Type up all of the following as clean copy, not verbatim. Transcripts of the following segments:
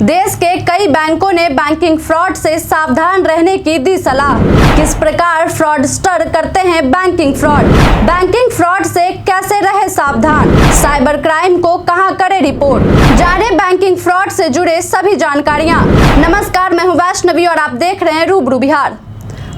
देश के कई बैंकों ने बैंकिंग फ्रॉड से सावधान रहने की दी सलाह। किस प्रकार फ्रॉडस्टर करते हैं बैंकिंग फ्रॉड, बैंकिंग फ्रॉड से कैसे रहे सावधान, साइबर क्राइम को कहां करे रिपोर्ट, जाने बैंकिंग फ्रॉड से जुड़े सभी जानकारियां। नमस्कार, मैं हूं वैष्णवी और आप देख रहे हैं रूबरू बिहार।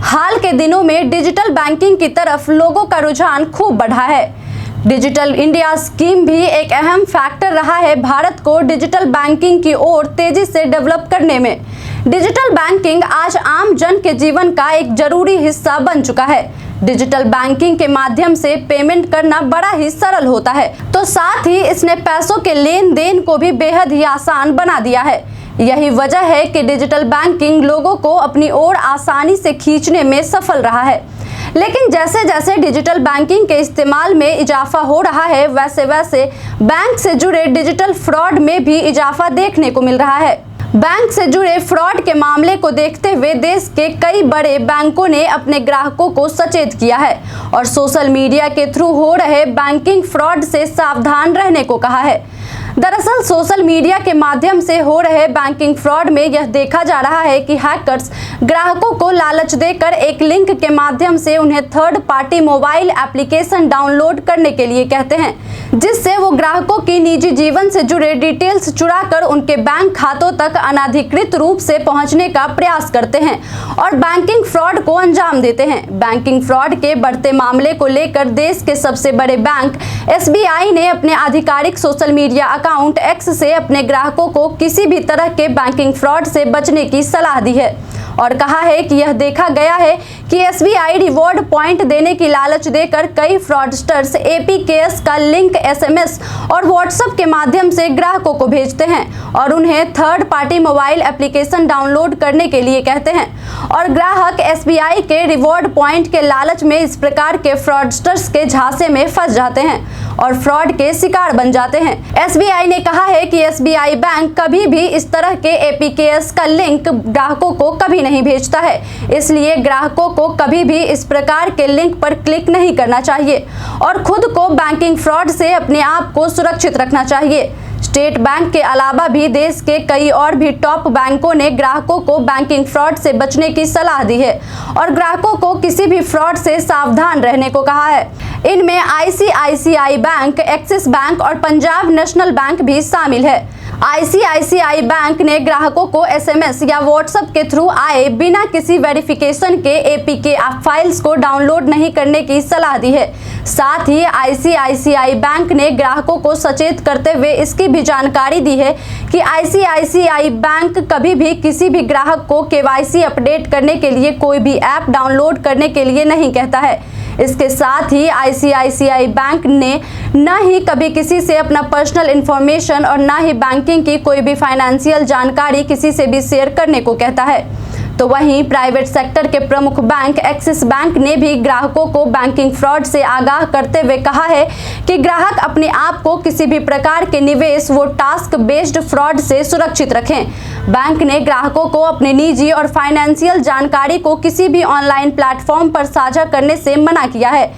हाल के दिनों में डिजिटल बैंकिंग की तरफ लोगों का रुझान खूब बढ़ा है। डिजिटल इंडिया स्कीम भी एक अहम फैक्टर रहा है भारत को डिजिटल बैंकिंग की ओर तेजी से डेवलप करने में। डिजिटल बैंकिंग आज आम जन के जीवन का एक जरूरी हिस्सा बन चुका है। डिजिटल बैंकिंग के माध्यम से पेमेंट करना बड़ा ही सरल होता है, तो साथ ही इसने पैसों के लेन देन को भी बेहद ही आसान बना दिया है। यही वजह है कि डिजिटल बैंकिंग लोगों को अपनी ओर आसानी से खींचने में सफल रहा है। लेकिन जैसे जैसे डिजिटल बैंकिंग के इस्तेमाल में इजाफा हो रहा है, वैसे वैसे बैंक से जुड़े डिजिटल फ्रॉड में भी इजाफा देखने को मिल रहा है। बैंक से जुड़े फ्रॉड के मामले को देखते हुए देश के कई बड़े बैंकों ने अपने ग्राहकों को सचेत किया है और सोशल मीडिया के थ्रू हो रहे बैंकिंग फ्रॉड से सावधान रहने को कहा है। दरअसल सोशल मीडिया के माध्यम से हो रहे बैंकिंग फ्रॉड में यह देखा जा रहा है कि हैकर्स ग्राहकों को लालच देकर एक लिंक के माध्यम से उन्हें third party mobile application download करने के लिए कहते हैं, जिससे वो ग्राहकों की निजी जीवन से जुड़े डिटेल्स चुराकर उनके बैंक खातों तक अनधिकृत रूप से पहुंचने का प्रयास करते हैं और बैंकिंग फ्रॉड को अंजाम देते हैं। बैंकिंग फ्रॉड के बढ़ते मामले को लेकर देश के सबसे बड़े बैंक SBI ने अपने आधिकारिक सोशल मीडिया अकाउंट X से अपने ग्राहकों को किसी भी तरह के बैंकिंग फ्रॉड से बचने की सलाह दी है और कहा है कि यह देखा गया है कि SBI रिवॉर्ड पॉइंट देने की लालच देकर कई फ्रॉडस्टर्स APKs का लिंक SMS और WhatsApp के माध्यम से ग्राहकों को भेजते हैं और उन्हें third party mobile application download करने के लिए कहते हैं और ग्राहक SBI के रिवॉर्ड पॉइंट के लालच में इस प्रकार के फ्रॉडस्टर्स के झांसे में फंस जाते हैं और फ्रॉड के शिकार बन जाते हैं। SBI ने कहा है कि SBI बैंक कभी भी इस तरह के APKs का लिंक ग्राहकों को कभी नहीं भेजता है, इसलिए ग्राहकों को कभी भी इस प्रकार के लिंक पर क्लिक नहीं करना चाहिए और खुद को बैंकिंग फ्रॉड से अपने आप को सुरक्षित रखना चाहिए। स्टेट बैंक के अलावा भी देश के कई और भी टॉप बैंकों ने ग्राहकों को बैंकिंग फ्रॉड से बचने की सलाह दी है और ग्राहकों को किसी भी फ्रॉड से सावधान रहने को कहा है। इनमें ICICI बैंक, एक्सिस बैंक और पंजाब नेशनल बैंक भी शामिल है। ICICI बैंक ने ग्राहकों को SMS या WhatsApp के थ्रू आए बिना किसी वेरिफिकेशन के APK फाइल्स को डाउनलोड नहीं करने की सलाह दी है। साथ ही ICICI बैंक ने ग्राहकों को सचेत करते हुए इसकी भी जानकारी दी है कि ICICI बैंक कभी भी किसी भी ग्राहक को KYC अपडेट करने के लिए कोई भी ऐप डाउनलोड करने के लिए नहीं कहता है। इसके साथ ही ICICI बैंक ने न ही कभी किसी से अपना पर्सनल इंफॉर्मेशन और न ही बैंकिंग की कोई भी फाइनेंशियल जानकारी किसी से भी शेयर करने को कहता है। तो वहीं प्राइवेट सेक्टर के प्रमुख बैंक एक्सिस बैंक ने भी ग्राहकों को बैंकिंग फ्रॉड से आगाह करते हुए कहा है कि ग्राहक अपने आप को किसी भी प्रकार के निवेश व टास्क बेस्ड फ्रॉड से सुरक्षित रखें। बैंक ने ग्राहकों को अपनी निजी और फाइनेंशियल जानकारी को किसी भी ऑनलाइन प्लेटफॉर्म पर साझा करने से मना किया है।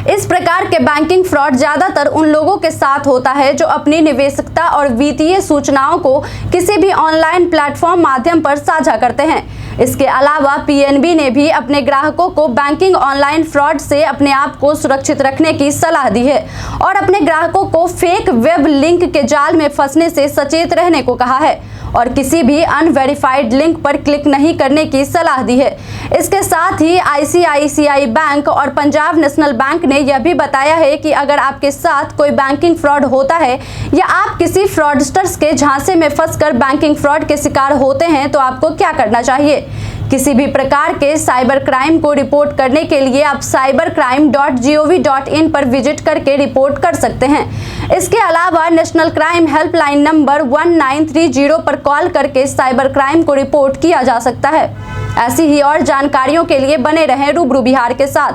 इस प्रकार के बैंकिंग फ्रॉड ज्यादातर उन लोगों के साथ होता है जो अपनी निवेशकता और वित्तीय सूचनाओं को किसी भी ऑनलाइन प्लेटफॉर्म माध्यम पर साझा करते हैं। इसके अलावा PNB ने भी अपने ग्राहकों को बैंकिंग ऑनलाइन फ्रॉड से अपने आप को सुरक्षित रखने की सलाह दी है और अपने ग्राहकों को फेक वेब लिंक के जाल में फंसने से सचेत रहने को कहा है और किसी भी अनवेरिफाइड लिंक पर क्लिक नहीं करने की सलाह दी है। इसके साथ ही ICICI बैंक और पंजाब नेशनल बैंक ने यह भी बताया है कि अगर आपके साथ कोई बैंकिंग फ्रॉड होता है या आप किसी फ्रॉडस्टर्स के झांसे में फंसकर बैंकिंग फ्रॉड के शिकार होते हैं तो आपको क्या करना चाहिए। किसी भी प्रकार के साइबर क्राइम को रिपोर्ट करने के लिए आप cybercrime.gov.in पर विजिट करके रिपोर्ट कर सकते हैं। इसके अलावा नेशनल क्राइम हेल्पलाइन नंबर 1930 पर कॉल करके साइबर क्राइम को रिपोर्ट किया जा सकता है। ऐसी ही और जानकारियों के लिए बने रहें रूबरू बिहार के साथ।